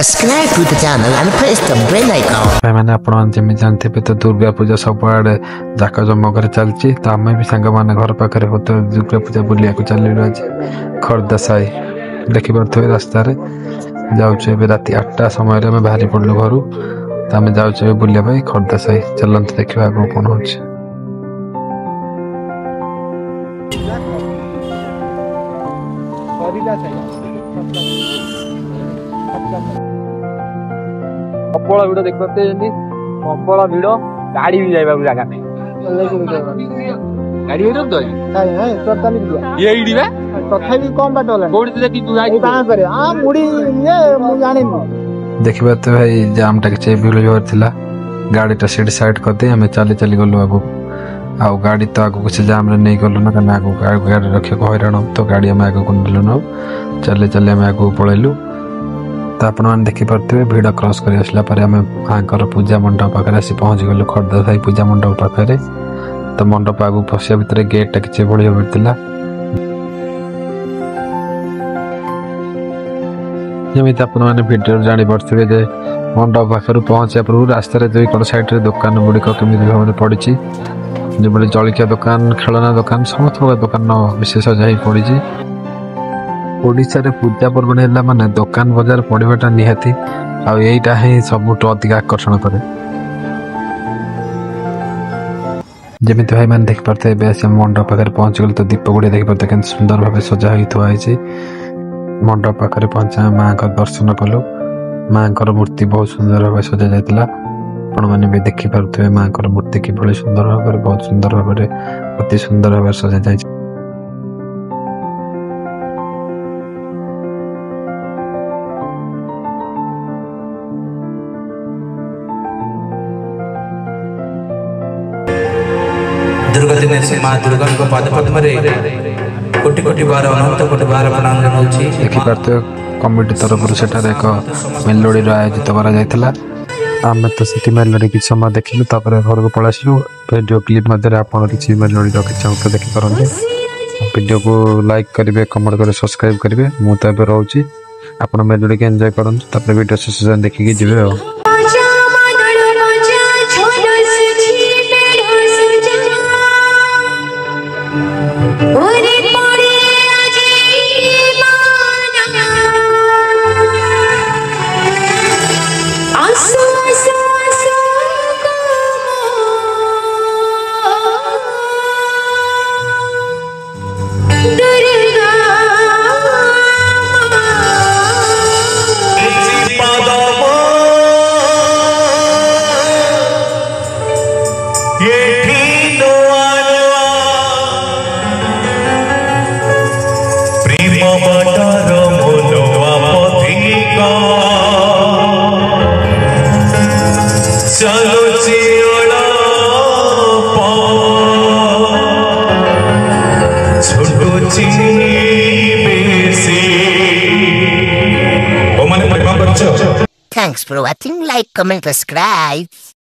Subscribe to the channel and press the bell icon. भाई मैंने आपण जमी जानते तो दुर्गा पूजा सब आड़े जाक जमक चलती तो आम भी सांग मैंने घर पाखे होते दुर्गा पूजा बुलिया चलू आज खर्दा साई देखी पारे रास्त जाऊे राति 8टा समय बाहरी पड़लु घर तो आम जाऊे बुलिया खर्दा साई चलते देखा आगे कौन हो प्रबल भिड़ देख पाते प्रबल भिड़ गाड़ी भी जाइबा जगह नहीं गाड़ी हेरम तो ये इडी बा तथापि कम बाट होला कोडी देखि तू जाई कहां करे आ मुड़ी ये मु जाने देखिबा तो भाई जाम टा के भिड़ जोर थिला गाड़ी टा सीट साइड कर दे हमें चली चली गलो आगो आ गाड़ी तो आगो कुछ जाम रे नहीं गलो ना कना आगो गाड़ी रखे को हैरान तो गाड़ी हम आगो कोन दिलो न चले चले हम आगो पळेलु तो आपण मैंने देखी पारे भिड़ क्रॉस कर आसला माँ पूजा मंडप पाखे आसी पहुँच गलु खर्दा साई पूजा मंडप पाखे तो मंडप आगू पशिया भितर गेट टा कि बढ़िया पड़ता जमी आपने भिडियो जानी पारे जे मंडप पाखर पहुँचा पूर्व रास्तार दुई कड़ साइड दुकान गुड़िक केमी भाव में पड़ी जो जलिया दुकान खेलना दुकान समस्त दुकान विशेष जा पड़ी ओडिशा रे पूजा पर्व है माने दुकान बाजार पड़ाटा निहाती आईटा ही सबुठ अधिक आकर्षण करे जमी भाई मैंने देख पारे मंडप पाखे पहुँच गल तो दीप गुड़िया देख पारे सुंदर भाव सजा हुई मंडप पाखे पहुंचा माँ का दर्शन कलु माँ का मूर्ति बहुत सुंदर भाव सजा जाता आपण मैंने भी देखी पारे माँ का मूर्ति कि सुंदर भाव बहुत सुंदर भाव अति सुंदर भाव सजा जाए दुर्गा दिन से माँ दुर्गा को पाद पद्म रे कोटि कोटि बार अनंत कोटि बार प्रणाम जनाउछि देखि पारते कमिटी तरफ सेठार एक मेलोडी आयोजित करा जायतला आमे तो सिटी मेलोडी कि समय देखिलु तापर घर को पळासिलु वीडियो क्लिप मध्ये आपण किछि मेलोडी रखि चाहते देखि परंजे वीडियो को लाइक करिवे कमेंट करे सब्सक्राइब करिवे मु त एबे रहउछि आपण मेलोडी के एन्जॉय करन तापर वीडियो शेष देखि के जिवे Thanks for watching. Like, comment, subscribe.